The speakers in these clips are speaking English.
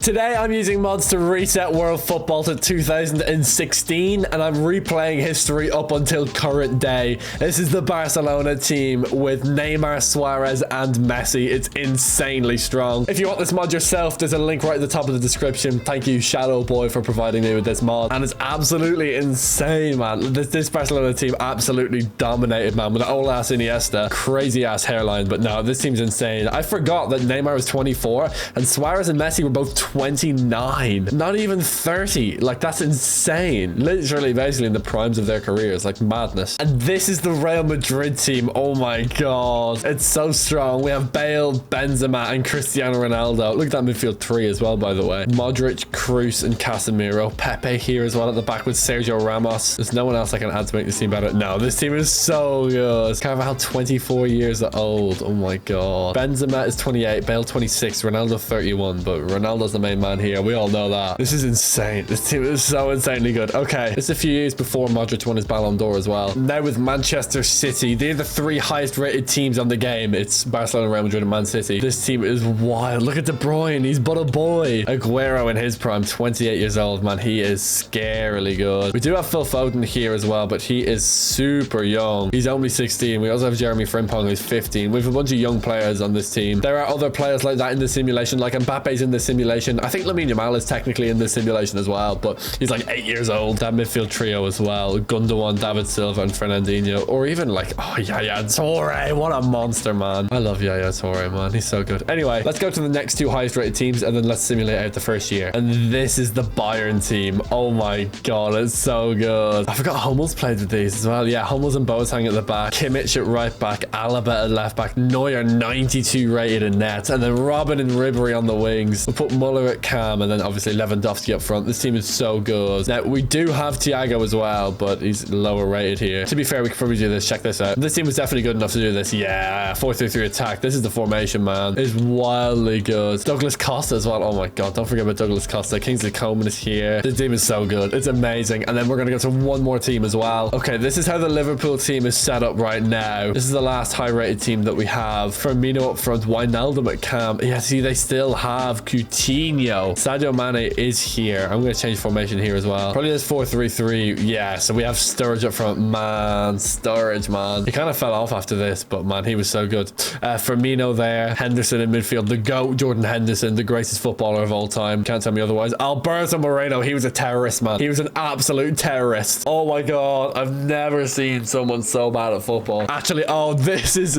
Today I'm using mods to reset world football to 2016 and I'm replaying history up until current day. This is the Barcelona team with Neymar, Suarez and Messi. It's insanely strong. If you want this mod yourself, there's a link right at the top of the description. Thank you Shadow Boy for providing me with this mod, and it's absolutely insane, man. This Barcelona team absolutely dominated, man, with the old ass Iniesta, crazy ass hairline. But no, this team's insane. I forgot that Neymar was 24 and Suarez and Messi were both 29, not even 30. Like, that's insane. Literally basically in the primes of their careers. Like, madness. And this is the Real Madrid team. Oh my god, it's so strong. We have Bale, Benzema and Cristiano Ronaldo. Look at that midfield three as well, by the way. Modric, Kroos and Casemiro. Pepe here as well at the back with Sergio Ramos. There's no one else I can add to make this team better. No, this team is so good. Carvajal 24 years old. Oh my god. Benzema is 28, Bale 26, Ronaldo 31, but Ronaldo's the main man here. We all know that. This is insane. This team is so insanely good. Okay, it's a few years before Modric won his Ballon d'Or as well. Now with Manchester City, they're the three highest rated teams on the game. It's Barcelona, Real Madrid and Man City. This team is wild. Look at De Bruyne. He's but a boy. Aguero in his prime, 28 years old, man. He is scarily good. We do have Phil Foden here as well, but he is super young. He's only 16. We also have Jeremy Frimpong, who's 15. We have a bunch of young players on this team. There are other players like that in the simulation, like Mbappe's in the simulation. I think Lamine Yamal is technically in this simulation as well, but he's like 8 years old. That midfield trio as well. Gundogan, David Silva and Fernandinho, or even like, oh, Yaya Toure. What a monster, man. I love Yaya Toure, man. He's so good. Anyway, let's go to the next two highest rated teams and then let's simulate out the first year. And this is the Bayern team. Oh my god, it's so good. I forgot Hummels played with these as well. Yeah, Hummels and Boateng at the back, Kimmich at right back, Alaba at left back, Neuer 92 rated in net, and then Robin and Ribery on the wings. We'll put Muller at cam and then obviously Lewandowski up front. This team is so good. Now, we do have Thiago as well, but he's lower rated here. To be fair, we could probably do this. Check this out. This team was definitely good enough to do this. Yeah, 4-3-3 attack. This is the formation, man. It's wildly good. Douglas Costa as well. Oh my god, don't forget about Douglas Costa. Kingsley Coman is here. This team is so good. It's amazing. And then we're going to go to one more team as well. Okay, this is how the Liverpool team is set up right now. This is the last high-rated team that we have. Firmino up front, Wijnaldum at cam. Yeah, see, they still have Coutinho. Sadio Mane is here. I'm going to change formation here as well. Probably this 4-3-3. Yeah, so we have Sturridge up front. Man, Sturridge, man. He kind of fell off after this, but man, he was so good. Firmino there. Henderson in midfield. The GOAT, Jordan Henderson, the greatest footballer of all time. Can't tell me otherwise. Alberto Moreno, he was a terrorist, man. He was an absolute terrorist. Oh my god, I've never seen someone so bad at football. Actually, oh, this is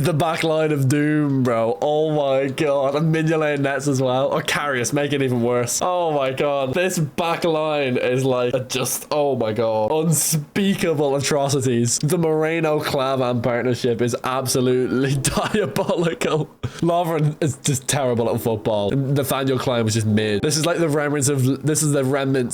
the back line of doom, bro. Oh my god. And Mignolet nets as well. Or Karius, make it even worse. Oh my god. This back line is like just, oh my god, unspeakable atrocities. The Moreno Clavan partnership is absolutely diabolical. Lovren is just terrible at football. Nathaniel Klein was just mid. This is like the remnants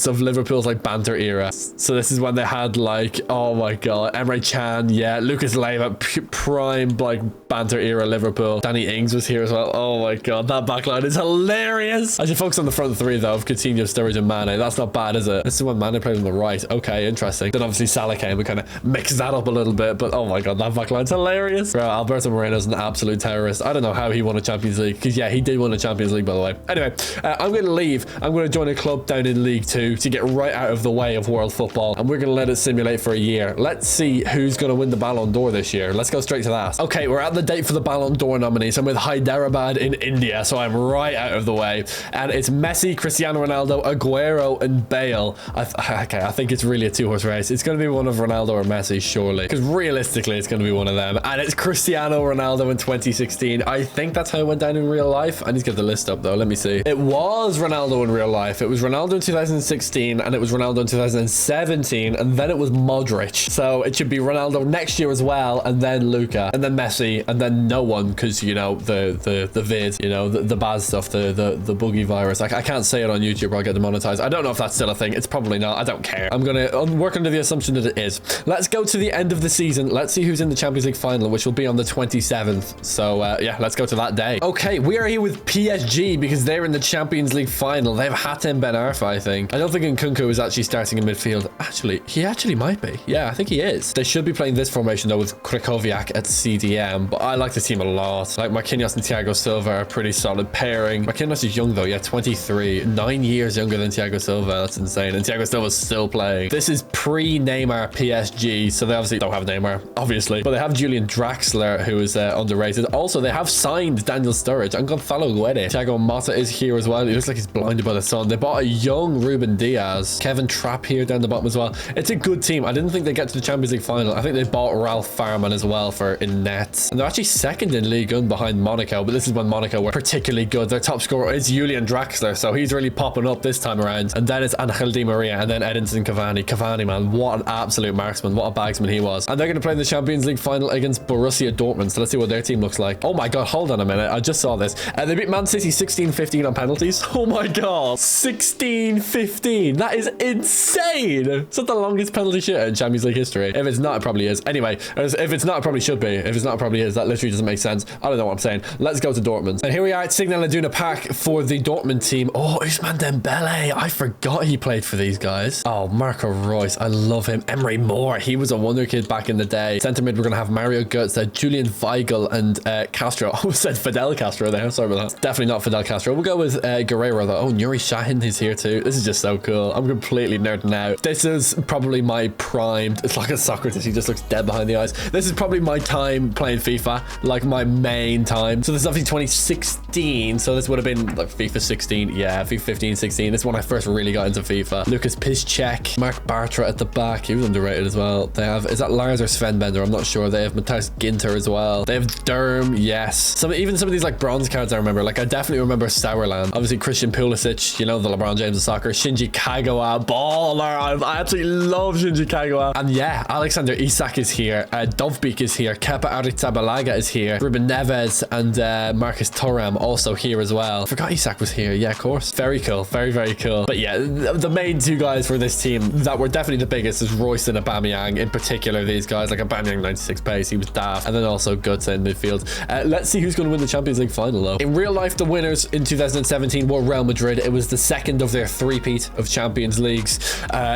of Liverpool's like banter era. So this is when they had like, oh my god, Emre Can, yeah, Lucas Leiva, prime like banter era Liverpool. Danny Ings was here as well. Oh my god, that backline is hilarious. I should focus on the front three though of Coutinho, Sturridge and Mane. That's not bad, is it? This is when Mane played on the right. Okay, interesting. Then obviously Salah came and kind of mixed that up a little bit, but oh my god, that backline's hilarious. Bro, Alberto Moreno's an absolute terrorist. I don't know how he won a Champions League, because yeah, he did win a Champions League, by the way. Anyway, I'm going to leave. I'm going to join a club down in League 2 to get right out of the way of world football, and we're going to let it simulate for a year. Let's see who's going to win the Ballon d'Or this year. Let's go straight to that. Okay, we're at the date for the Ballon d'Or nominees. I'm with Hyderabad in India, so I'm right out of the way, and it's Messi, Cristiano Ronaldo, Aguero and Bale. Okay, I think it's really a two-horse race. It's going to be one of Ronaldo or Messi, surely, because realistically it's going to be one of them, and it's Cristiano Ronaldo in 2016. I think that's how it went down in real life. I need to get the list up though. Let me see. It was Ronaldo in real life. It was Ronaldo in 2016 and it was Ronaldo in 2017 and then it was Modric. So it should be Ronaldo next year as well, and then Luka and then Messi and then no one, because you know the vid, you know, the bad stuff, the boogie virus. I can't say it on YouTube or I'll get demonetized. I don't know if that's still a thing. It's probably not. I don't care. I'm gonna work under the assumption that it is. Let's go to the end of the season. Let's see who's in the Champions League final, which will be on the 27th. So yeah, let's go to that day. Okay, we are here with PSG because they're in the Champions League final. They have Hatem Ben Arfa, I think. I don't think Nkunku is actually starting in midfield. Actually, he actually might be. Yeah, I think he is. They should be playing this formation though with Krychowiak at CDM, but I like the team a lot. Like Marquinhos and Thiago Silva are a pretty solid pairing. Marquinhos is younger young though. Yeah, 23. 9 years younger than Thiago Silva. That's insane. And Thiago Silva's still playing. This is pre-Neymar PSG. So they obviously don't have Neymar, obviously. But they have Julian Draxler, who is underrated. Also, they have signed Daniel Sturridge and Gonzalo Guedes. Thiago Motta is here as well. He looks like he's blinded by the sun. They bought a young Ruben Diaz. Kevin Trapp here down the bottom as well. It's a good team. I didn't think they'd get to the Champions League final. I think they bought Ralph Farman as well for in nets. And they're actually second in Ligue 1 behind Monaco. But this is when Monaco were particularly good. Their top scorer is Julian Draxler. So he's really popping up this time around. And then it's Angel Di Maria. And then Edinson Cavani. Cavani, man. What an absolute marksman. What a bagsman he was. And they're going to play in the Champions League final against Borussia Dortmund. So let's see what their team looks like. Oh my God. Hold on a minute. I just saw this. They beat Man City 16-15 on penalties. Oh my God. 16-15. That is insane. It's not the longest penalty shootout in Champions League history. If it's not, it probably is. Anyway, if it's not, it probably should be. If it's not, it probably is. That literally doesn't make sense. I don't know what I'm saying. Let's go to Dortmund. And here we are at Signal Iduna Park for the Dortmund team. Oh, Ousmane Dembele. I forgot he played for these guys. Oh, Marco Reus. I love him. Emery Moore. He was a wonder kid back in the day. Centre mid, we're going to have Mario Götze, Julian Weigl, and Castro. I almost said Fidel Castro there. Sorry about that. It's definitely not Fidel Castro. We'll go with Guerrero though. Oh, Nuri Sahin is here too. This is just so cool. I'm completely nerding out. This is probably my prime. It's like a Socrates. He just looks dead behind the eyes. This is probably my time playing FIFA, like my main time. So this is obviously 2016. So this would have been like FIFA 16. Yeah, FIFA 15, 16. This is when I first really got into FIFA. Lucas Piszczek, Mark Bartra at the back. He was underrated as well. They have, is that Lars or Sven Bender? I'm not sure. They have Matthias Ginter as well. They have Durm. Yes. Even some of these like bronze cards I remember. Like I definitely remember Sauerland. Obviously Christian Pulisic, you know, the LeBron James of soccer. Shinji Kagawa, baller. I absolutely love Shinji Kagawa. And yeah, Alexander Isak is here. Dovbik is here. Kepa Arrizabalaga is here. Ruben Neves and Marcus Thuram also here as well. I forgot Isak was here. Yeah, of course. Very cool. Very, very cool. But yeah, the main two guys for this team that were definitely the biggest is Royce and Aubameyang. In particular, these guys, like Aubameyang 96 pace, he was daft. And then also Götze in midfield. Let's see who's going to win the Champions League final though. In real life, the winners in 2017 were Real Madrid. It was the second of their three-peat of Champions Leagues.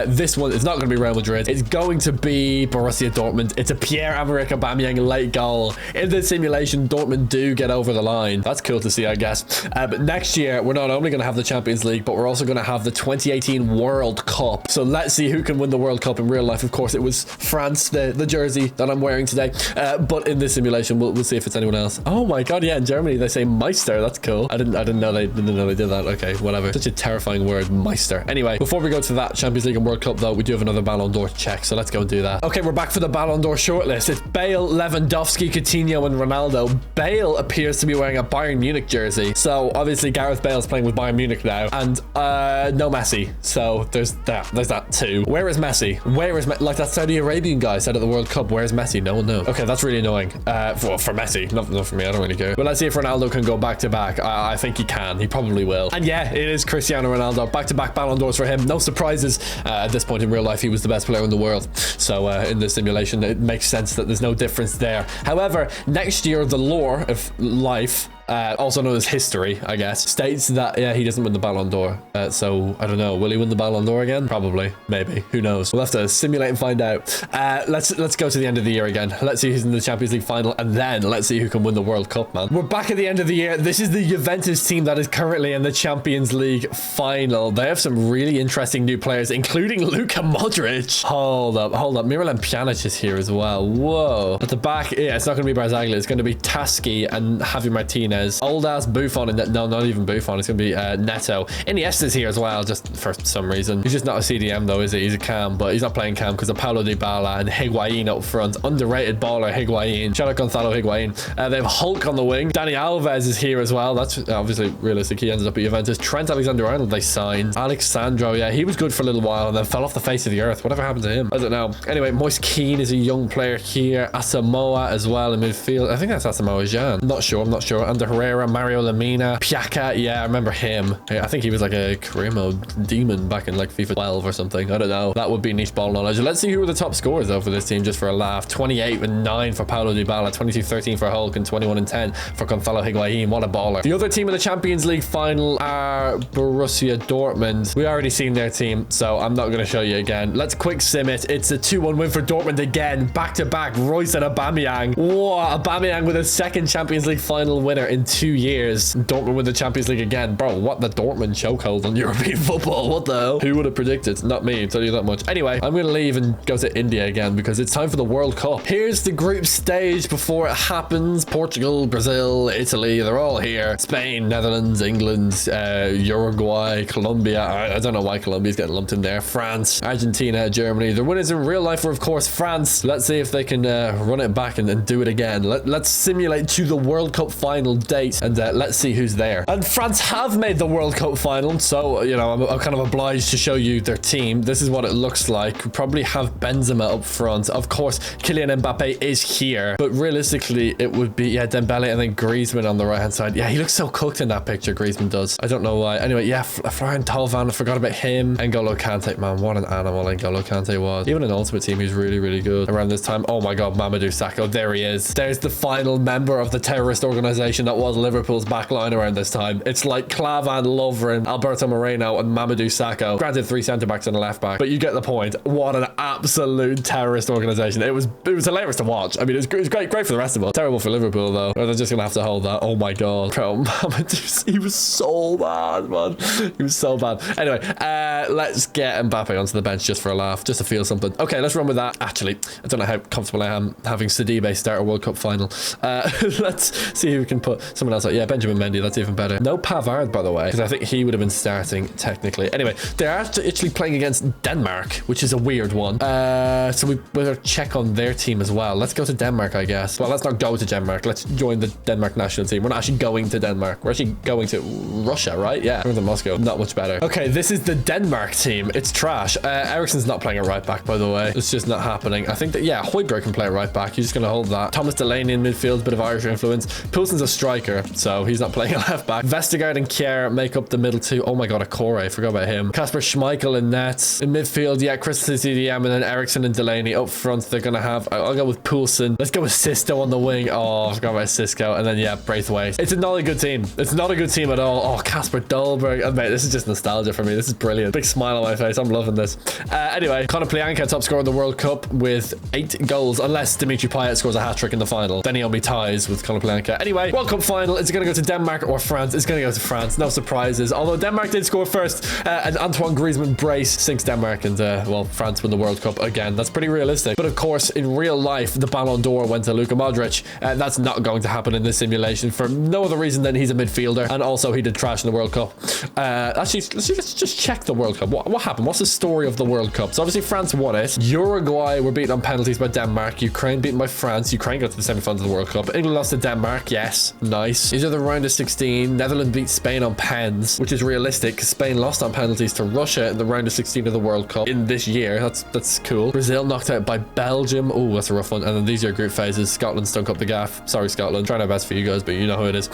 This one is not going to be Real Madrid. It's going to be Borussia Dortmund. It's a Pierre-Emerick Aubameyang late goal. In the simulation, Dortmund do get over the line. That's cool to see, I guess. But next year, we're not only going to have the Champions League, but we're also going to have the 2018 World Cup. So let's see who can win the World Cup in real life. Of course, it was France, the jersey that I'm wearing today. But in this simulation, we'll see if it's anyone else. Oh my God, yeah, in Germany they say Meister. That's cool. I didn't know they did that. Okay, whatever. Such a terrifying word, Meister. Anyway, before we go to that Champions League and World Cup though, we do have another Ballon d'Or to check, so let's go and do that. Okay, we're back for the Ballon d'Or shortlist. It's Bale, Lewandowski, Coutinho, and Ronaldo. Bale appears to be wearing a Bayern Munich jersey, so obviously Gareth Bale's playing with Bayern Munich now, and no Messi. So there's that too. Where is Messi? Where is like that Saudi Arabian guy said at the World Cup? Where's Messi? No one knows. Okay, that's really annoying. For Messi, not for me. I don't really care. But let's see if Ronaldo can go back to back. I think he can. He probably will. And yeah, it is Cristiano Ronaldo. Back to back Ballon d'Ors for him. No surprises. At this point in real life, he was the best player in the world. So in the simulation, it makes sense that there's no difference there. However, next year, the lore of life, also known as history, I guess, states that yeah, he doesn't win the Ballon d'Or. So I don't know. Will he win the Ballon d'Or again? Probably. Maybe. Who knows? We'll have to simulate and find out. Let's go to the end of the year again. Let's see who's in the Champions League final, and then let's see who can win the World Cup, man. We're back at the end of the year. This is the Juventus team that is currently in the Champions League final. They have some really interesting new players, including Luka Modric. Hold up. Miralem Pjanic is here as well. Whoa. At the back, yeah, it's not going to be Barzagli. It's going to be Tasci and Javi Martinez. Old ass Buffon, and no, not even Buffon. It's gonna be Neto. Iniesta's here as well, just for some reason. He's just not a CDM though, is he? He's a cam, but he's not playing cam because of Paulo Dybala and Higuain up front. Underrated baller Higuain. Shout out Gonzalo Higuain. They have Hulk on the wing. Dani Alves is here as well. That's obviously realistic. He ended up at Juventus. Trent Alexander-Arnold they signed. Alexandro, yeah, he was good for a little while and then fell off the face of the earth. Whatever happened to him? I don't know. Anyway, Moise Kean is a young player here. Asamoah as well in midfield. I think that's Asamoah Jean. I'm not sure. Under Herrera, Mario Lemina, Piaka. Yeah, I remember him. I think he was like a career mode demon back in like FIFA 12 or something. I don't know. That would be niche ball knowledge. Let's see who are the top scorers though for this team, just for a laugh. 28 and 9 for Paulo Dybala, 22-13 for Hulk, and 21 and 10 for Gonzalo Higuain. What a baller. The other team in the Champions League final are Borussia Dortmund. We already seen their team, so I'm not going to show you again. Let's quick sim it. It's a 2-1 win for Dortmund again. Back to back, Royce and Aubameyang. Whoa, Aubameyang with a second Champions League final winner in 2 years. Dortmund win the Champions League again. Bro, what the Dortmund chokehold on European football? What the hell? Who would have predicted? Not me, I'll tell you that much. Anyway, I'm going to leave and go to India again because it's time for the World Cup. Here's the group stage before it happens. Portugal, Brazil, Italy, they're all here. Spain, Netherlands, England, Uruguay, Colombia. I don't know why Colombia's getting lumped in there. France, Argentina, Germany. The winners in real life were, of course, France. Let's see if they can run it back and do it again. Let's simulate to the World Cup final date and let's see who's there. And France have made the World Cup final, so, you know, I'm kind of obliged to show you their team. This is what it looks like. We probably have Benzema up front. Of course, Kylian Mbappe is here, but realistically, it would be, yeah, Dembele and then Griezmann on the right-hand side. Yeah, he looks so cooked in that picture, Griezmann does. I don't know why. Anyway, yeah, Florian Thauvin, I forgot about him. N'Golo Kante, man, what an animal N'Golo Kante was. Even an Ultimate Team, he's really, really good around this time. Oh my God, Mamadou Sakho, there he is. There's the final member of the terrorist organization that was Liverpool's backline around this time. It's like Klavan, Lovren, Alberto Moreno, and Mamadou Sakho. Granted, 3 centre-backs and a left-back, but you get the point. What an absolute terrorist organization. It was hilarious to watch. I mean, it was great for the rest of us. Terrible for Liverpool, though. Or they're just gonna have to hold that. Oh my God. Bro, Mamadou, he was so bad, man. He was so bad. Anyway, let's get Mbappe onto the bench just for a laugh, just to feel something. Okay, let's run with that. Actually, I don't know how comfortable I am having Sidibe start a World Cup final. Let's see who we can put someone else out. Yeah, Benjamin Mendy, that's even better. No Pavard, by the way, because I think he would have been starting technically. Anyway, they're actually playing against Denmark, which is a weird one. So we better check on their team as well. Let's go to Denmark, I guess. Well, let's not go to Denmark. Let's join the Denmark national team. We're not actually going to Denmark. We're actually going to Russia, right? Yeah, we're to Moscow. Not much better. Okay, this is the Denmark team. It's trash. Eriksen's not playing at right back, by the way. It's just not happening. I think that, yeah, Højbjerg can play at right back. He's just going to hold that. Thomas Delaney in midfield, bit of Irish influence. Poulsen's a striker, so he's not playing at left back. Vestergaard and Kjær make up the middle two. Oh my God, Akore, I forgot about him. Kasper Schmeichel in nets. In midfield, yeah, Christensen, CDM, and then Eriksen and Delaney up front. They're going to have, I'll go with Poulsen. Let's go with Sisto on the wing. Oh, I forgot about Cisco. And then, yeah, Braithwaite. It's not a good team. It's not a good team at all. Oh, Kasper Dolberg. Oh, mate, this is just nostalgia for me. This is brilliant. Big smile on my face. I'm loving this. Anyway, Conor Plianka, top scorer in the World Cup with 8 goals, unless Dimitri Payet scores a hat-trick in the final. Then he only ties with Conor Plianka. Anyway, World Cup final. Is it going to go to Denmark or France? It's going to go to France. No surprises. Although Denmark did score first, and Antoine Griezmann brace sinks Denmark, and well, France win the World Cup again. That's pretty realistic. But of course, in real life, the Ballon d'Or went to Luka Modric. That's not going to happen in this simulation for no other reason than he's a midfielder, and also he did trash in the World Cup. Actually, let's just check the World Cup. What happened? What's the story of the World Cup? So obviously France won it. Uruguay were beaten on penalties by Denmark. Ukraine beaten by France. Ukraine got to the semi-finals of the World Cup. England lost to Denmark. Yes, nice. These are the round of 16. Netherlands beat Spain on pens, which is realistic because Spain lost on penalties to Russia in the round of 16 of the World Cup in this year. That's cool. Brazil knocked out by Belgium. Oh, that's a rough one. And then these are group phases. Scotland stunk up the gaff. Sorry, Scotland. Trying our best for you guys, but you know who it is.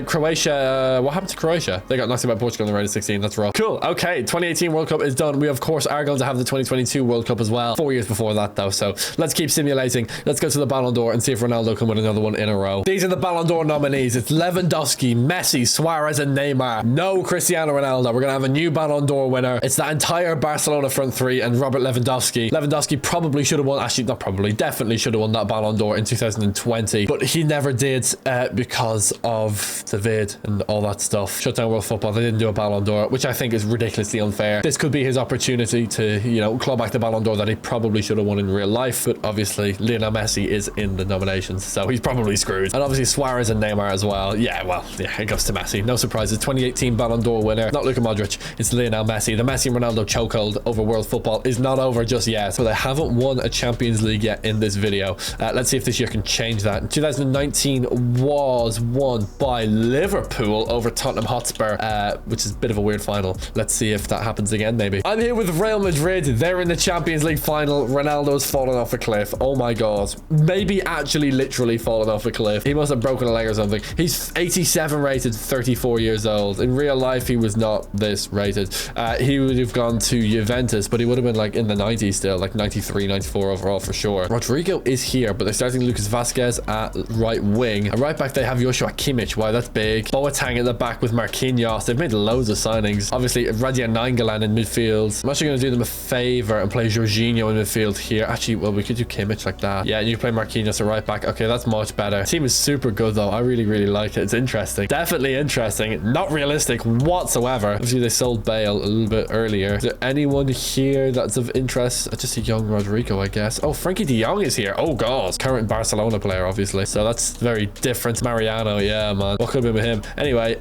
Croatia. What happened to Croatia? They got knocked out by Portugal in the round of 16. That's rough. Cool. Okay, 2018 World Cup is done. We of course are going to have the 2022 World Cup as well. 4 years before that though. So let's keep simulating. Let's go to the Ballon d'Or and see if Ronaldo can win another one in a row. These are the Ballon d'Or nominees. It's Lewandowski, Messi, Suarez, and Neymar. No Cristiano Ronaldo. We're gonna have a new Ballon d'Or winner. It's that entire Barcelona front three and Robert Lewandowski. Lewandowski probably should have won. Actually, not probably. Definitely should have won that Ballon d'Or in 2020, but he never did because of the vid and all that stuff. Shut down world football. They didn't do a Ballon d'Or, which I think is ridiculously unfair. This could be his opportunity to, you know, claw back the Ballon d'Or that he probably should have won in real life, but obviously Lionel Messi is in the nominations, so he's probably screwed. And obviously Suarez and Neymar as well. Yeah, well, yeah, it goes to Messi. No surprises. 2018 Ballon d'Or winner, not Luka Modric, it's Lionel Messi. The Messi and Ronaldo chokehold over world football is not over just yet, but they haven't won a Champions League yet in this video. Let's see if this year can change that. 2019 was won by Liverpool over Tottenham Hotspur, which is a bit of a weird final. Let's see if that happens again, maybe. I'm here with Real Madrid. They're in the Champions League final. Ronaldo's fallen off a cliff. Oh my God. Maybe actually literally fallen off a cliff. He must have broken a leg or something. He's 87 rated, 34 years old. In real life, he was not this rated. He would have gone to Juventus, but he would have been like in the 90s still, like 93, 94 overall for sure. Rodrigo is here, but they're starting Lucas Vazquez at right wing. At right back, they have Joshua Kimmich. Wow, that's big. Boateng in the back with Marquinhos. They've made loads of signings. Obviously, Radia Nainggolan in midfield. I'm actually going to do them a favor and play Jorginho in midfield here. Actually, well, we could do Kimmich like that. Yeah, you play Marquinhos at right back. Okay, that's much better. Team is super good though. I really really, really like it. It's interesting. Definitely interesting. Not realistic whatsoever. Obviously, they sold Bale a little bit earlier. Is there anyone here that's of interest? Just a young Rodrigo, I guess. Oh, Frankie de Jong is here. Oh, God. Current Barcelona player, obviously. So that's very different. Mariano, yeah, man. What could have been with him? Anyway,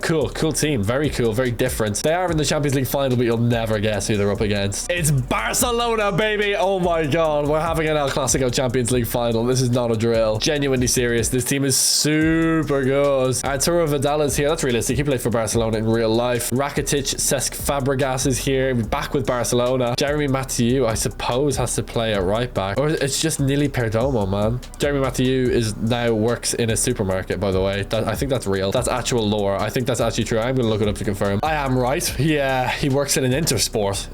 cool team. Very cool, very different. They are in the Champions League final, but you'll never guess who they're up against. It's Barcelona, baby. Oh my God, we're having an El Clasico Champions League final. This is not a drill. Genuinely serious. This team is super good. Arturo Vidal is here. That's realistic. He played for Barcelona in real life. Rakitic, Cesc Fabregas is here, back with Barcelona. Jeremy Mathieu, I suppose, has to play at right back, or it's just Nili Perdomo, man. Jeremy Mathieu is now works in a supermarket, by the way. I think that's real. That's actual lore. I think that's actually true. I'm gonna look it up to confirm. I am right. Yeah, he works in an Intersport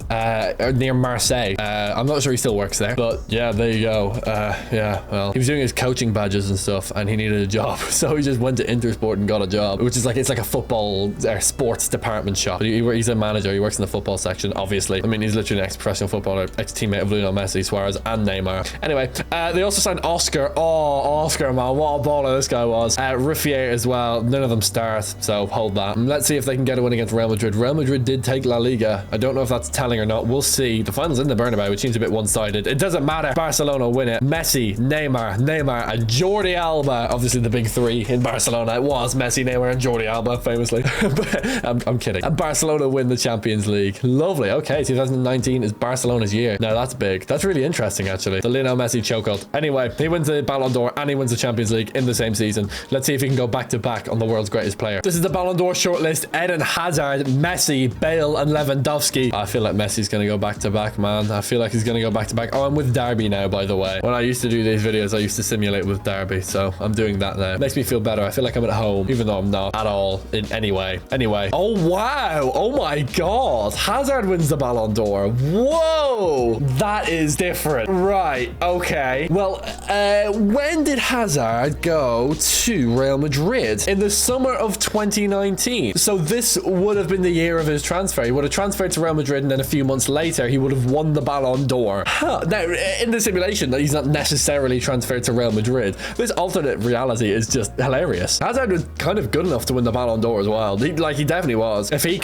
near Marseille. I'm not sure he still works there, but yeah, there you go. Yeah, well, he was doing his coaching badges and stuff, and he needed a job, so he just went to Intersport and got a job, which is like, it's like a football sports department shop. He's a manager. He works in the football section, obviously. I mean, he's literally an ex-professional footballer, ex-teammate of Lionel Messi, Suarez, and Neymar. Anyway, they also signed Oscar. Oh, Oscar, man, what a baller this guy was. Ruffier as well. None of them start, so hold that. Let's see if they can get a win against Real Madrid. Real Madrid did take La Liga. I don't know if that's telling or not. We'll see. The final's in the Bernabeu, which seems a bit one-sided. It doesn't matter. Barcelona win it. Messi, Neymar, and Jordi Alba. Obviously, the big three in Barcelona. It was Messi, Neymar, and Jordi Alba, famously. But I'm kidding. And Barcelona win the Champions League. Lovely. Okay, 2019 is Barcelona's year. Now, that's big. That's really interesting, actually. The Lionel Messi chokehold. Anyway, he wins the Ballon d'Or and he wins the Champions League in the same season. Let's see if he can go back-to-back on the world's greatest player. This is the Ballon d'Or shortlist. Eden Hazard, Messi, Bale, and Lewandowski. I feel like Messi's going to go back-to-back, man. I feel like he's going to go back-to-back. Oh, I'm with Derby now, by the way. When I used to do these videos, I used to simulate with Derby, so I'm doing that now. Makes me feel better. I feel like I'm at home, even though I'm not at all in any way. Anyway. Oh, wow. Oh, my God. Hazard wins the Ballon d'Or. Whoa. That is different. Right. Okay. Well, when did Hazard go to Real Madrid? In the summer of 2019. So this would have been the year of his transfer. He would have transferred to Real Madrid, and then a few months later, he would have won the Ballon d'Or. Now, in the simulation, that he's not necessarily transferred to Real Madrid. This alternate reality is just hilarious. Hazard was kind of good enough to win the Ballon d'Or as well. He definitely was. If he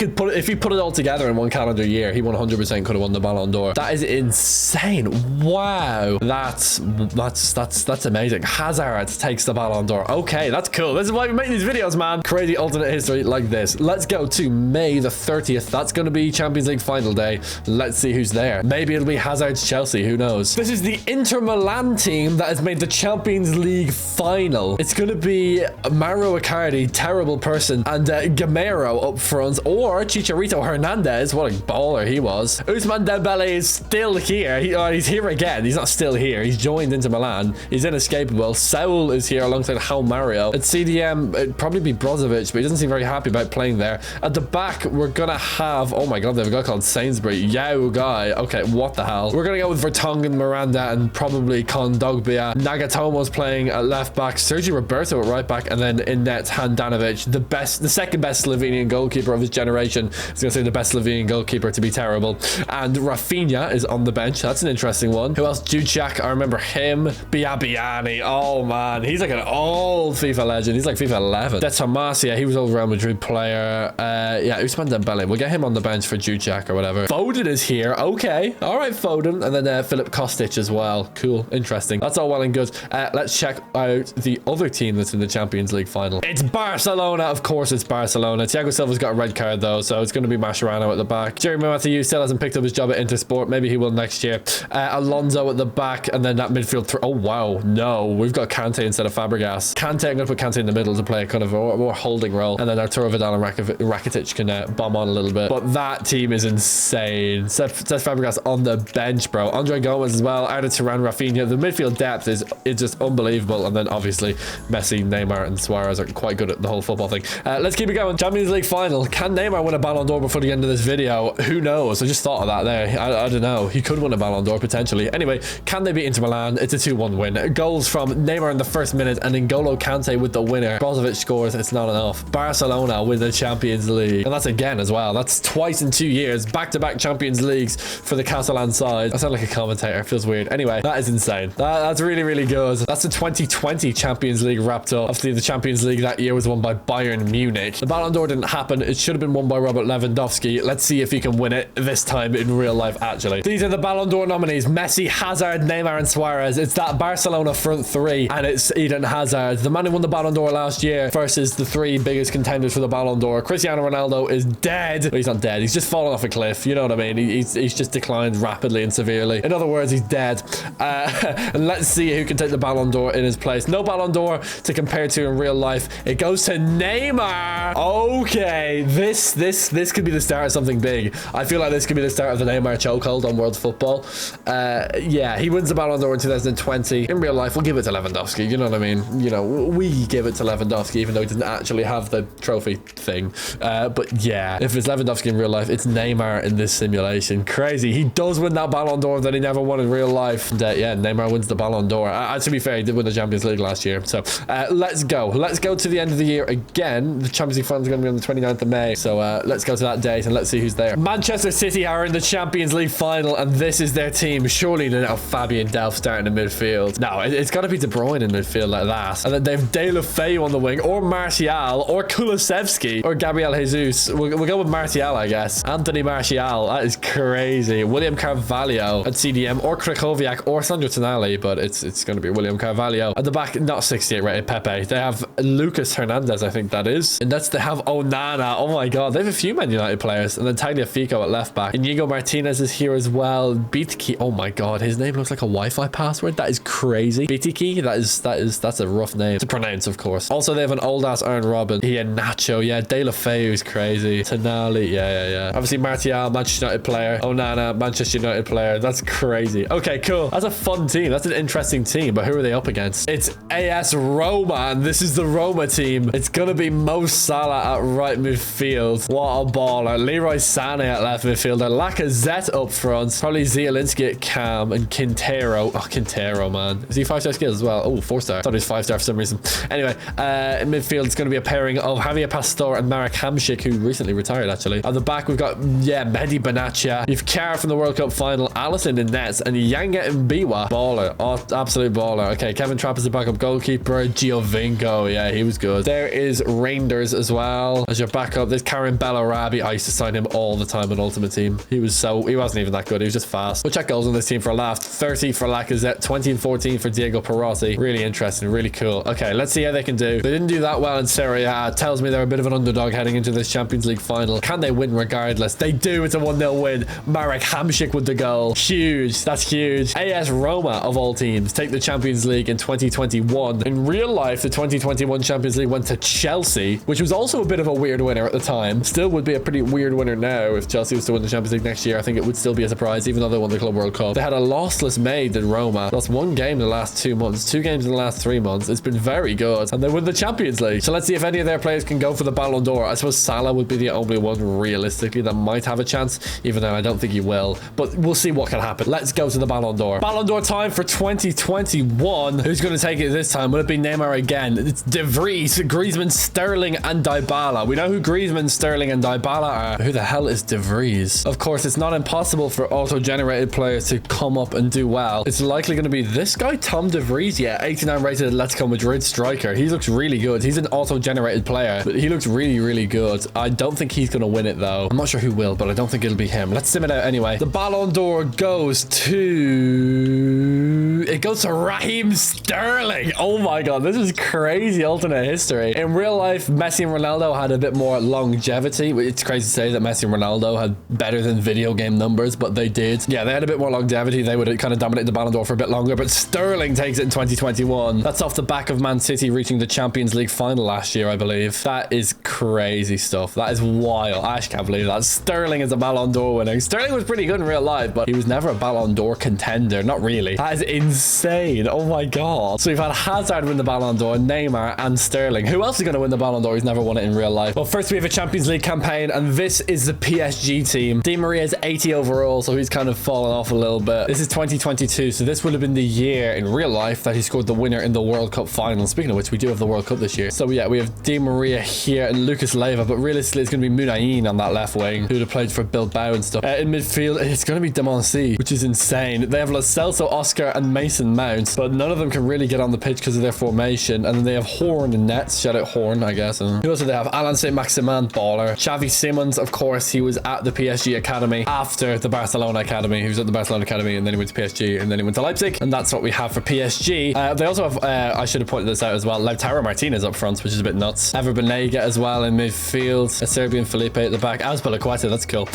put it all together in one calendar year, he 100% could have won the Ballon d'Or. That is insane. Wow. That's amazing. Hazard takes the Ballon d'Or. Okay, that's cool. This is why we make these videos, man. Crazy alternate history like this. Let's go to May the 30th. That's going to be Champions League final day. Let's see who's there. Maybe it'll be Hazard's Chelsea. Who knows? This is the Inter Milan team that has made the Champions League final. It's going to be Mauro Icardi, terrible person, and Gamero up front, or Chicharito Hernandez. What a baller he was. Ousmane Dembele is still here. He's here again. He's not still here. He's joined Inter Milan. He's inescapable. Saul is here alongside Raul Mario. At CDM, it'd probably be Brozovic, but he doesn't seem very happy about playing there. At the back, we're gonna have, oh my God, they've got called Sainsbury. Yao guy. Okay, what the hell? We're gonna go with Vertonghen, Miranda, and probably Kondogbia. Nagatomo's playing at left back. Sergio Roberto at right back, and then in net, Handanovic, the second best Slovenian goalkeeper of his generation. I was gonna say the best Slovenian goalkeeper to be terrible. And Rafinha is on the bench. That's an interesting one. Who else? Juchak, I remember him. Biabiani. Oh man, he's like an old FIFA legend. He's like FIFA 11. De Tomas, yeah, he was old Real Madrid player. Yeah, Ousmane Dembele. We'll get him on the bench for Juchak or whatever. Foden is here. Okay. All right, Foden. And then Philip Kostic as well. Cool. Interesting. That's all well and good. Let's check out the other team that's in the Champions League final. It's Barcelona. Of course it's Barcelona. Thiago Silva's got a red card though, so it's going to be Mascherano at the back. Jeremy Mathieu still hasn't picked up his job at Intersport. Maybe he will next year. Alonso at the back, and then that midfield. Oh wow, no, we've got Kante instead of Fabregas. Kante, I'm going to put Kante in the middle to play a kind of a more holding role, and then Arturo Vidal and Rakitic can bomb on a little bit. But that team is insane. Cesc Fabregas on the bench, bro. Andre Gomez as well. Arda Turan, Rafinha. The midfield depth is just unbelievable, and then obviously Messi, Neymar, and Suarez are quite good at the whole football thing. Let's keep it going. Champions League final. Can Neymar win a Ballon d'Or before the end of this video? Who knows? I just thought of that there. I don't know. He could win a Ballon d'Or potentially. Anyway, can they beat Inter Milan? It's a 2-1 win. Goals from Neymar in the first minute and N'Golo Kante with the winner. Brozovic scores. It's not enough. Barcelona win the Champions League. And that's again as well. That's twice in 2 years. Back-to-back Champions Leagues for the Catalan side. I sound like a commentator. It feels weird. Anyway, that is insane. That's really, really good. That's the 2020 Champions League wrap capital. Obviously, the Champions League that year was won by Bayern Munich. The Ballon d'Or didn't happen. It should have been won by Robert Lewandowski. Let's see if he can win it this time in real life, actually. These are the Ballon d'Or nominees: Messi, Hazard, Neymar, and Suarez. It's that Barcelona front three, and it's Eden Hazard, the man who won the Ballon d'Or last year, versus the three biggest contenders for the Ballon d'Or. Cristiano Ronaldo is dead. Well, he's not dead. He's just fallen off a cliff. You know what I mean? He's just declined rapidly and severely. In other words, he's dead. And let's see who can take the Ballon d'Or in his place. No Ballon d'Or to compare to in real life. It goes to Neymar. Okay, this could be the start of something big. I feel like this could be the start of the Neymar chokehold on world football. Yeah, he wins the Ballon d'Or in 2020. In real life, we'll give it to Lewandowski. You know what I mean? You know, we give it to Lewandowski, even though he didn't actually have the trophy thing. But yeah, if it's Lewandowski in real life, it's Neymar in this simulation. Crazy. He does win that Ballon d'Or that he never won in real life. And, yeah, Neymar wins the Ballon d'Or. To be fair, he did win the Champions League last year. So let's go. Let's go to the end of the year again. The Champions League final is going to be on the 29th of May. So let's go to that date and let's see who's there. Manchester City are in the Champions League final, and this is their team. Surely they don't have Fabian Delph starting in midfield. No, it's got to be De Bruyne in midfield like that. And then they have De La Feu on the wing, or Martial, or Kulusevski, or Gabriel Jesus. We'll go with Martial, I guess. Anthony Martial. That is crazy. William Carvalho at CDM, or Krychowiak, or Sandro Tonali, but it's going to be William Carvalho. At the back, not 68 rated Pepe. They have Lucas Hernandez, I think that is. And they have Onana. Oh my god, they have a few Man United players. And then Tagliafico at left back. Inigo Martinez is here as well. Bitiki. Oh my god, his name looks like a Wi-Fi password. That is crazy. Bitiki. That's a rough name to pronounce, of course. Also, they have an old ass Aaron Robin. Nacho. Yeah, De La Feu is crazy. Tonali. Yeah. Obviously, Martial, Manchester United player. Onana, Manchester United player. That's crazy. Okay, cool. That's a fun team. That's an interesting team. But who are they up against? It's AS Roma, and this is the Roma team. It's gonna be Mo Salah at right midfield. What a baller. Leroy Sané at left midfielder. Lacazette up front. Probably Zielinski at cam, and Quintero. Oh, Quintero, man. Is he 5-star skills as well? Oh, 4-star. I thought he was 5-star for some reason. Anyway, in midfield, it's going to be a pairing of Javier Pastore and Marek Hamšík, who recently retired, actually. At the back, we've got, Mehdi Benatia. You've Kara from the World Cup final, Alisson in nets, and Yanga Mbiwa. Baller. Oh, absolute baller. Okay, Kevin Trapp is the backup goalkeeper. Giovinco. Yeah, he was good. There is Reinders as well as your backup. There's Karim Bellarabi. I used to sign him all the time on Ultimate Team. He wasn't even that good. He was just fast. We'll check goals on this team for a laugh. 30 for Lacazette, 20 and 14 for Diego Perotti. Really interesting, really cool. Okay, let's see how they can do. They didn't do that well in Serie A. It tells me they're a bit of an underdog heading into this Champions League final. Can they win regardless? They do. It's a 1-0 win. Marek Hamšík with the goal. Huge. That's huge. AS Roma, of all teams, take the Champions League in 2021. In real life, the 2021 Champions League went to Chelsea, which was also a bit of a weird winner at the time. Still would be a pretty weird winner now. If Chelsea was to win the Champions League next year, I think it would still be a surprise, even though they won the Club World Cup. They had a lossless May in Roma. Lost one game in the last 2 months, 2 games in the last 3 months. It's been very good, and they win the Champions League. So let's see if any of their players can go for the Ballon d'Or. I suppose Salah would be the only one realistically that might have a chance, even though I don't think he will, but we'll see what can happen. Let's go to the Ballon d'Or. Ballon d'Or time for 2021. Who's going to take it this time? Will it be Neymar again? It's De Vries, Griezmann, Sterling, and Dybala. We know who Griezmann, Sterling, and Dybala are. Who the hell is De Vries? Of course, it's not impossible for auto-generated players to come up and do well. It's likely going to be this guy, Tom De Vries. Yeah, 89 rated Atletico Madrid striker. He looks really good. He's an auto-generated player, but he looks really, really good. I don't think he's going to win it, though. I'm not sure who will, but I don't think it'll be him. Let's sim it out anyway. The Ballon d'Or goes to... It goes to Raheem Sterling. Oh my god, this is crazy alternate history. In real life, Messi and Ronaldo had a bit more longevity. It's crazy to say that Messi and Ronaldo had better than video game numbers, but they did. Yeah, they had a bit more longevity. They would have kind of dominated the Ballon d'Or for a bit longer, but Sterling takes it in 2021. That's off the back of Man City reaching the Champions League final last year, I believe. That is crazy stuff. That is wild. I actually can't believe that. Sterling is a Ballon d'Or winner. Sterling was pretty good in real life, but he was never a Ballon d'Or contender. Not really. That is insane. Oh my god. So we've had Hazard win the Ballon d'Or, Neymar, and Sterling. Who else is going to win the Ballon d'Or? He's never won it in real life. Well, first we have a Champions League campaign, and this is the PSG team. Di Maria's 80 overall, so he's kind of fallen off a little bit. This is 2022, so this would have been the year in real life that he scored the winner in the World Cup final. Speaking of which, we do have the World Cup this year. So yeah, we have Di Maria here and Lucas Leiva, but realistically, it's going to be Muniain on that left wing, who'd have played for Bilbao and stuff. In midfield, it's going to be Demoncy, which is insane. They have Lo Celso, Oscar, and Mason Mount, but none of them can really get on the pitch because of their formation. And then they have Horn in nets. Shout out Horn, I guess. And who else do they have? Alain Saint-Maximin, baller. Xavi Simons, of course, he was at the PSG Academy after the Barcelona Academy. He was at the Barcelona Academy, and then he went to PSG, and then he went to Leipzig. And that's what we have for PSG. They also have, I should have pointed this out as well, Lautaro Martinez up front, which is a bit nuts. Ever Banega as well in midfield. A Serbian Felipe at the back. Azpilicueta, that's cool.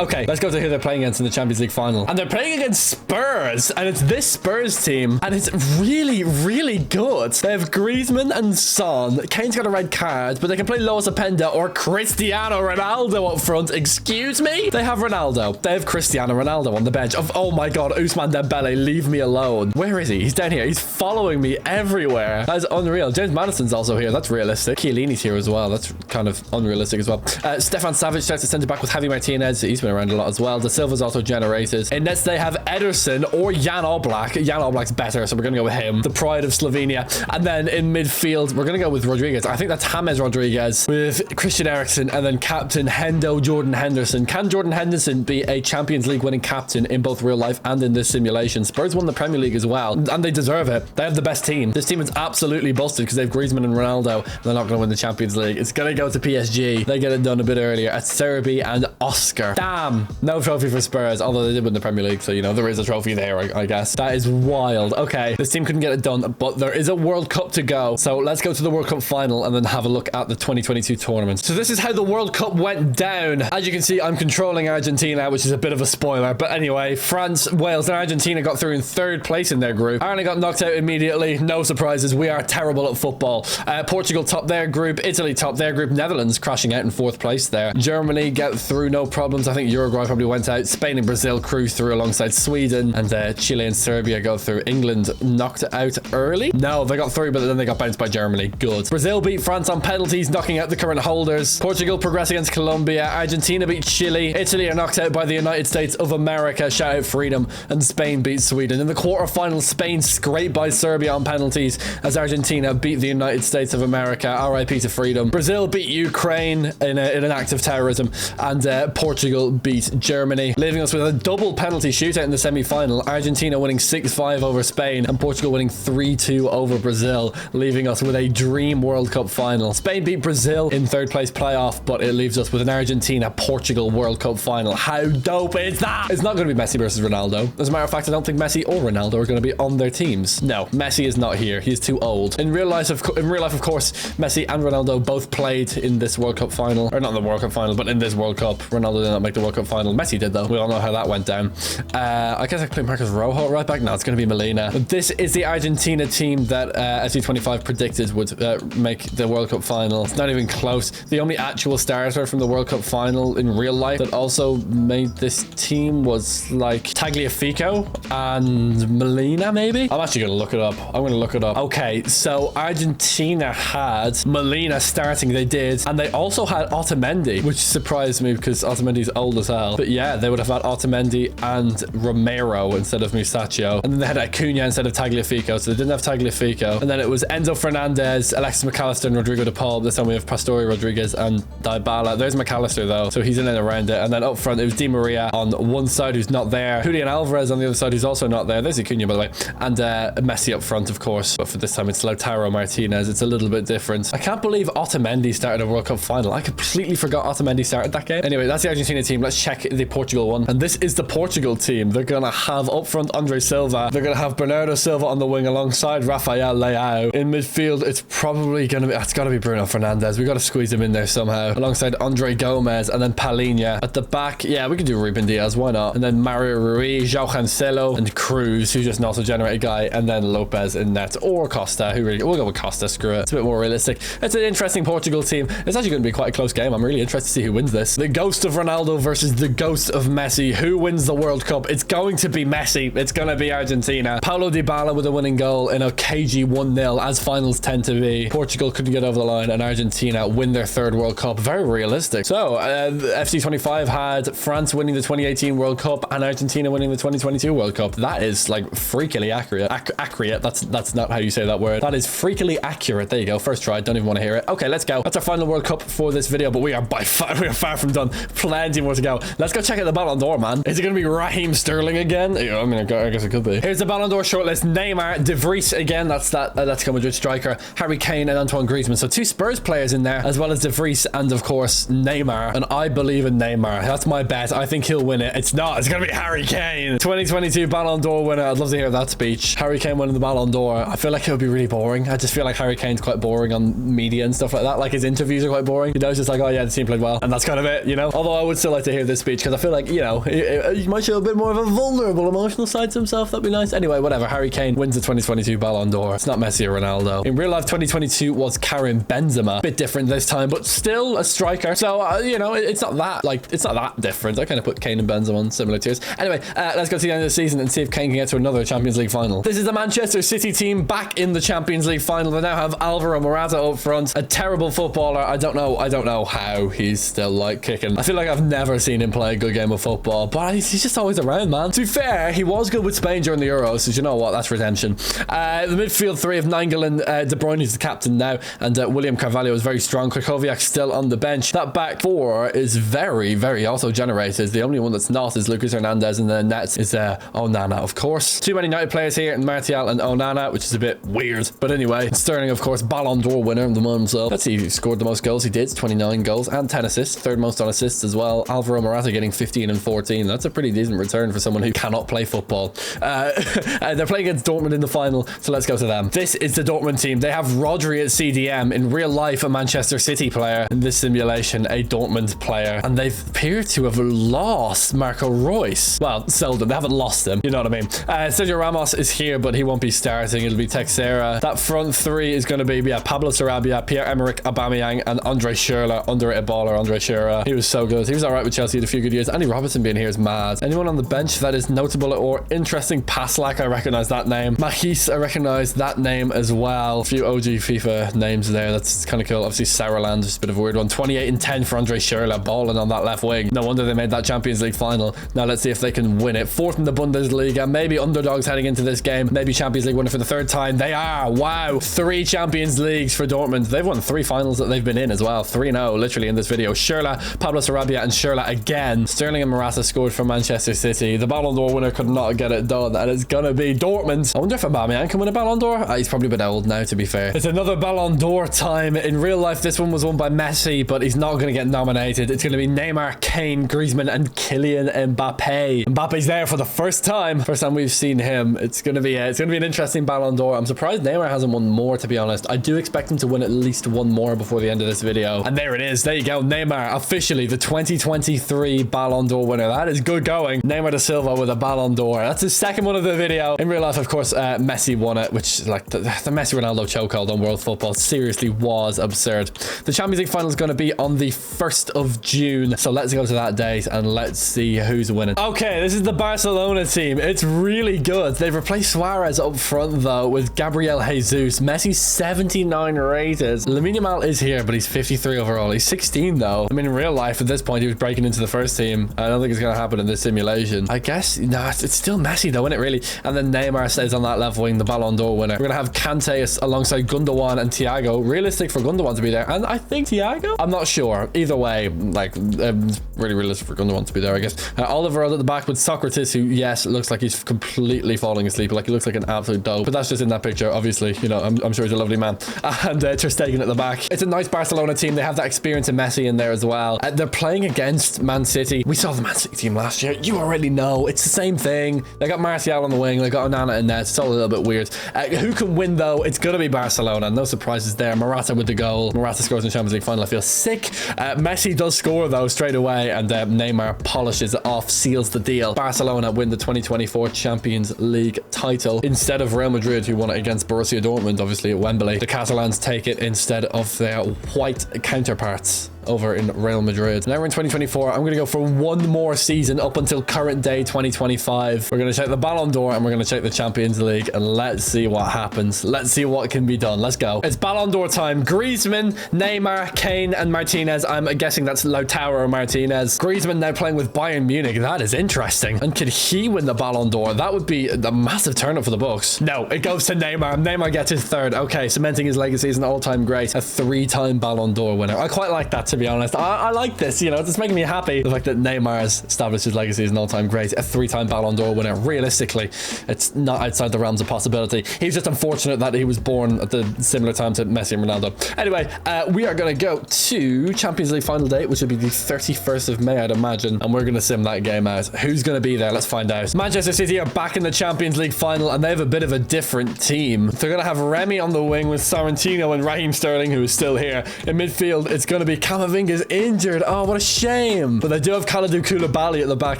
Okay, let's go to who they're playing against in the Champions League final. And they're playing against Spurs, and it's this Spurs team, and it's really, really good. They have Griezmann and Son. Kane's got a red card, but they can play Lois Openda or Cristiano Ronaldo up front. Excuse me? They have Ronaldo. They have Cristiano Ronaldo on the bench. Oh my god, Ousmane Dembele, leave me alone. Where is he? He's down here. He's following me everywhere. That is unreal. James Madison's also here. That's realistic. Chiellini's here as well. That's kind of unrealistic as well. Stefan Savic starts to centre back with Javi Martinez. He's been around a lot as well. Da Silva's also generated. In nets, they have Ederson or Jan Oblak. Jan Oblak's better, so we're going to go with him. The pride of Slovenia. And then in midfield, we're going to go with Rodriguez. I think that's James Rodriguez with Christian Eriksen, and then captain Hendo Jordan Henderson. Can Jordan Henderson be a Champions League winning captain in both real life and in this simulation? Spurs won the Premier League as well, and they deserve it. They have the best team. This team is absolutely busted because they have Griezmann and Ronaldo. They're not going to win the Champions League. It's going to go to PSG. They get it done a bit earlier at Serbi and Oscar. Damn, no trophy for Spurs, although they did win the Premier League, so you know there is a trophy there, I guess. That is wild. Okay, this team couldn't get it done, but there is a World Cup to go, so let's go to the World Cup final and then have a look at the 2022 tournament. So this is how the World Cup went down. As you can see, I'm controlling Argentina, which is a bit of a spoiler, but anyway, France, Wales, and Argentina got through in third place in their group. Ireland got knocked out immediately. No surprises. We are terrible at football. Portugal topped their group. Italy topped their group. Netherlands crashing out in fourth place there. Germany get through no problems. I think Uruguay probably went out. Spain and Brazil cruised through alongside Sweden, and Chile and Serbia go through. England knocked out early. No, they got through, but then they got bounced by Germany. Good. Brazil beat France on penalties, knocking out the current holders. Portugal progress against Colombia. Argentina beat Chile. Italy are knocked out by the United States of America. Shout out freedom. And Spain beat Sweden. In the quarterfinals, Spain scraped by Serbia on penalties as Argentina beat the United States of America. RIP to freedom. Brazil beat Ukraine in an act of terrorism, and Portugal beat Germany, leaving us with a double penalty shootout in the semi-final. Argentina winning 6-5 over Spain and Portugal winning 3-2 over Brazil, leaving us with a dream World Cup final. Spain beat Brazil in third place playoff, but it leaves us with an Argentina-Portugal World Cup final. How dope is that? It's not going to be Messi versus Ronaldo. As a matter of fact, I don't think Messi or Ronaldo are going to be on their teams. No, Messi is not here. He's too old. In real life, of course, Messi and Ronaldo both played in this World Cup final, or not in the World Cup final, but in this World Cup. Ronaldo did not make the World Cup final. Messi did though. We all know how that went down. I guess I could play Marcus Rojo right back. No, it's going to be Molina. But this is the Argentina team that FC25 predicted would make the World Cup final. It's not even close. The only actual starter from the World Cup final in real life that also made this team was like Tagliafico and Molina, maybe? I'm actually going to look it up. I'm going to look it up. Okay, so Argentina had Molina starting. They did. And they also had Otamendi, which surprised me because Otamendi's old as hell. But yeah, they would have had Otamendi and Romero instead of Musacchio. And then they had Acuna instead of Tagliafico. So they didn't have Tagliafico. And then it was Enzo Fernandez, Alexis McAllister, and Rodrigo de Paul. This time we have Pastore, Rodriguez, and Dybala. There's McAllister though, so he's in and around it. And then up front, it was Di Maria on one side who's not there. Julian Alvarez on the other side who's also not there. There's Acuna, by the way. And Messi up front, of course. But for this time, it's Lautaro Martinez. It's a little bit different. I can't believe Otamendi started a World Cup final. I completely forgot Otamendi started that game. Anyway, that's the Argentina team. Let's check the Portugal one. And this is the Portugal team. They're going to have up front Andre Silva. They're going to have Bernardo Silva on the wing alongside Rafael Leao. In midfield, it's probably going to be, it's got to be Bruno Fernandes. We got to squeeze him in there somehow. Alongside Andre Gomez and then Palinha. At the back, yeah, we could do Ruben Diaz. Why not? And then Mario Rui, João Cancelo, and Cruz, who's just an also generated guy. And then Lopez in net. Or Costa, who really, we'll go with Costa, screw it. It's a bit more realistic. It's an interesting Portugal team. It's actually going to be quite a close game. I'm really interested to see who wins this. The ghost of Ronaldo versus the ghost of Messi. Who wins the World Cup? It's going to be Messi. It's going to be Argentina. Paulo Dybala with a winning goal in a cagey 1-0, as finals tend to be. Portugal couldn't get over the line, and Argentina win their third World Cup. Very realistic. So, FC25 had France winning the 2018 World Cup and Argentina winning the 2022 World Cup. That is like freakily accurate. Accurate. That's not how you say that word. That is freakily accurate. There you go. First try. Don't even want to hear it. Okay, let's go. That's our final World Cup for this video, but we are far from done. Plenty more to go. Let's go check out the Ballon d'Or, man. Is it going to be Raheem Sterling again? Yeah, I mean, I guess it could be. Here's the Ballon d'Or shortlist. Neymar, De Vries again. That's that Atletico Madrid striker. Harry Kane and Antoine Griezmann. So 2 Spurs players in there, as well as De Vries and of course Neymar. And I believe in Neymar. That's my bet. I think he'll win it. It's not. It's gonna be Harry Kane. 2022 Ballon d'Or winner. I'd love to hear that speech. Harry Kane winning the Ballon d'Or. I feel like it would be really boring. I just feel like Harry Kane's quite boring on media and stuff like that. Like his interviews are quite boring. You know, it's just like, oh yeah, the team played well, and that's kind of it, you know. Although I would still like to hear this speech because I feel like, you know, he might show a bit more of a vulnerable emotional side to himself. That'd be nice. Anyway, whatever. Harry Kane wins the 2022 Ballon d'Or. It's not Messi or Ronaldo. In real life, 2022 was Karim Benzema. Bit different this time, but still a striker. So you know, it's not that different. I kind of put Kane and Benzema on similar tiers. Anyway, let's go to the end of the season and see if Kane can get to another Champions League final. This is the Manchester City team back in the Champions League final. They now have Alvaro Morata up front, a terrible footballer. I don't know how he's still like kicking. I feel like I've never seen him play a good game of football, but he's just always around, man. To be fair, he was good with Spain during the Euros, so you know what? That's redemption. The midfield three of Nainggolan, De Bruyne is the captain now, and William Carvalho is very strong. Krychowiak still on the bench. That back four is very, very auto-generated. The only one that's not is Lucas Hernandez, and the nets is Onana, of course. Two Man United players here, and Martial and Onana, which is a bit weird. But anyway, Sterling, of course, Ballon d'Or winner, the man himself. Let's see who scored the most goals. He did, 29 goals and 10 assists. Third most on assists as well. Alvaro Morata getting 15 and 14. That's a pretty decent return for someone who cannot play football. They're playing against Dortmund in the final, so let's go to them. This is the Dortmund team. They have Rodri at CDM. In real life, a Manchester City player. In this simulation, a Dortmund player. And they appear to have lost Marco Reus. Well, seldom. They haven't lost him. You know what I mean? Sergio Ramos is here, but he won't be starting. It'll be Texera. That front three is going to be Pablo Sarabia, Pierre-Emerick Aubameyang, and Andre Schürrle. Underrated baller, Andre Schürrle. He was so good. He was all right with Chelsea in a few good years. Andy Robertson being here is mad. Anyone on the bench that is notable or interesting? Paslak, I recognize that name. Mahis, I recognize that name as well. A few OG FIFA names there. That's kind of cool. Obviously, Saraland, just a bit of a weird one. 28 and 10 for Andre Schürrle, balling on that left wing. No wonder they made that Champions League final. Now let's see if they can win it. Fourth in the Bundesliga. Maybe underdogs heading into this game. Maybe Champions League winner for the third time. They are. Wow. 3 Champions Leagues for Dortmund. They've won 3 finals that they've been in as well. 3-0 literally in this video. Schürrle, Pablo Sarabia, and Schürrle again. Sterling and Morata scored for Manchester City. The Ballon d'Or winner could not get it done, and it's gonna be Dortmund. I wonder if Aubameyang can win a Ballon d'Or. He's probably a bit old now, to be fair. It's another Ballon d'Or time. In real life, this one was won by Messi, but he's not going to get nominated. It's going to be Neymar, Kane, Griezmann, and Kylian Mbappe. Mbappe's there for the first time. First time we've seen him. It's going to be an interesting Ballon d'Or. I'm surprised Neymar hasn't won more, to be honest. I do expect him to win at least one more before the end of this video. And there it is. There you go. Neymar, officially the 2023 Ballon d'Or winner. That is good going. Neymar da Silva with a Ballon d'Or. That's his second one of the video. In real life, of course, Messi won it, which like the Messi-Ronaldo chokehold on world football seriously was absurd. The Champions League final is going to be on the 1st of June. So let's go to that date and let's see who's winning. Okay, this is the Barcelona team. It's really good. They've replaced Suarez up front, though, with Gabriel Jesus. Messi's 79 rated. Lamine Yamal is here, but he's 53 overall. He's 16, though. I mean, in real life, at this point, he was breaking into the first team. I don't think it's going to happen in this simulation. I guess, no, it's still Messi, though, isn't it, really? And then Neymar stays on that left wing, the Ballon d'Or winner. We're going to have Kante alongside Gundogan and Thiago. Realistic for Gundogan to be there. And I think Thiago? I'm not sure. Either way, like, really realistic for Gundogan to be there, I guess. Oliver at the back with Socrates, who, yes, looks like he's completely falling asleep. Like, he looks like an absolute dope. But that's just in that picture, obviously. You know, I'm sure he's a lovely man. And Ter Stegen at the back. It's a nice Barcelona team. They have that experience in Messi in there as well. They're playing against Man City. We saw the Man City team last year. You already know. It's the same thing. They got Martial on the wing. They got Onana in there. It's all a little bit weird. Who can win, though? It's going to be Barcelona. No surprises there. Morata with the goal. Morata scores in the Champions League final. I feel sick. Messi does score, though, straight away. And Neymar polishes it off, seals the deal. Barcelona win the 2024 Champions League title instead of Real Madrid, who won it against Borussia Dortmund, obviously at Wembley. The Catalans take it instead of their white counterparts over in Real Madrid. Now we're in 2024. I'm going to go for one more season up until current day 2025. We're going to check the Ballon d'Or and we're going to check the Champions League, and let's see what happens. Let's see what can be done. Let's go. It's Ballon d'Or time. Griezmann, Neymar, Kane, and Martinez. I'm guessing that's Lautaro or Martinez. Griezmann now playing with Bayern Munich. That is interesting. And could he win the Ballon d'Or? That would be a massive turn up for the books. No, it goes to Neymar. Neymar gets his third. Okay, cementing his legacy as an all-time great. A 3-time Ballon d'Or winner. I quite like that too. to be honest. I like this, you know, it's making me happy. The fact that Neymar's established his legacy as an all-time great, a 3-time Ballon d'Or winner. Realistically, it's not outside the realms of possibility. He's just unfortunate that he was born at the similar time to Messi and Ronaldo. Anyway, we are going to go to Champions League final date, which will be the 31st of May, I'd imagine, and we're going to sim that game out. Who's going to be there? Let's find out. Manchester City are back in the Champions League final, and they have a bit of a different team. They're going to have Remy on the wing with Sorrentino and Raheem Sterling, who is still here. In midfield, it's going to be Camavinga's injured. Oh, what a shame. But they do have Kalidou Koulibaly at the back,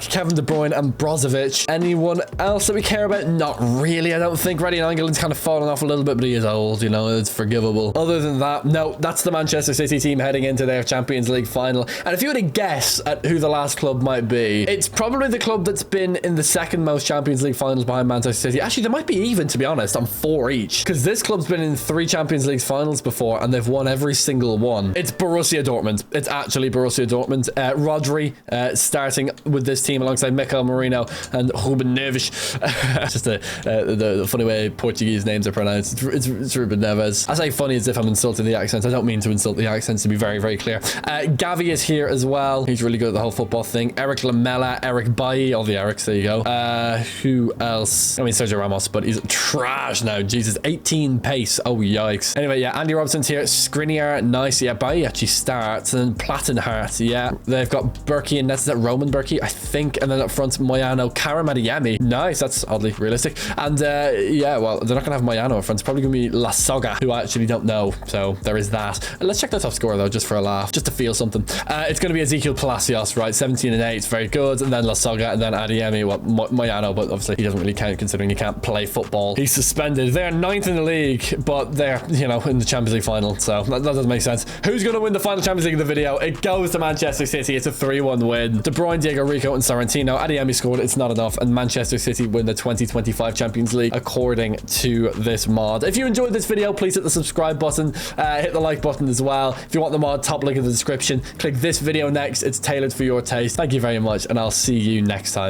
Kevin De Bruyne and Brozovic. Anyone else that we care about? Not really, I don't think. Reddy Angelin's kind of fallen off a little bit, but he is old, you know, it's forgivable. Other than that, no, that's the Manchester City team heading into their Champions League final. And if you were to guess at who the last club might be, it's probably the club that's been in the second most Champions League finals behind Manchester City. Actually, there might be even, to be honest, on 4 each, because this club's been in 3 Champions League finals before, and they've won every single one. It's Borussia Dortmund. It's actually Borussia Dortmund. Rodri starting with this team alongside Mikel Merino and Ruben Neves. Just the funny way Portuguese names are pronounced. It's Ruben Neves. I say funny as if I'm insulting the accents. I don't mean to insult the accents, to be very, very clear. Gavi is here as well. He's really good at the whole football thing. Eric Lamela, Eric Bailly, all the Erics, there you go. Who else? I mean, Sergio Ramos, but he's trash now. Jesus, 18 pace. Oh, yikes. Anyway, yeah, Andy Robertson's here. Skriniar, nice. Yeah, Bailly actually starts. And Plattenhardt, yeah. They've got Berkey and that's that Roman Berkey, I think. And then up front, Moyano, Karim Adeyemi. Nice, that's oddly realistic. And yeah, well, they're not going to have Moyano up front. It's probably going to be La Soga, who I actually don't know. So there is that. Let's check the top score, though, just for a laugh, just to feel something. It's going to be Ezekiel Palacios, right? 17 and 8. It's very good. And then La Soga, and then Adeyemi, well, Moyano, but obviously he doesn't really count considering he can't play football. He's suspended. They're 9th in the league, but they're, you know, in the Champions League final. So that doesn't make sense. Who's going to win the final Champions League of the video? It goes to Manchester City. It's a 3-1 win. De Bruyne, Diego Rico, and Sorrentino. Adeyemi scored. It's not enough. And Manchester City win the 2025 Champions League according to this mod. If you enjoyed this video, please hit the subscribe button. Hit the like button as well. If you want the mod, top link in the description. Click this video next. It's tailored for your taste. Thank you very much, and I'll see you next time.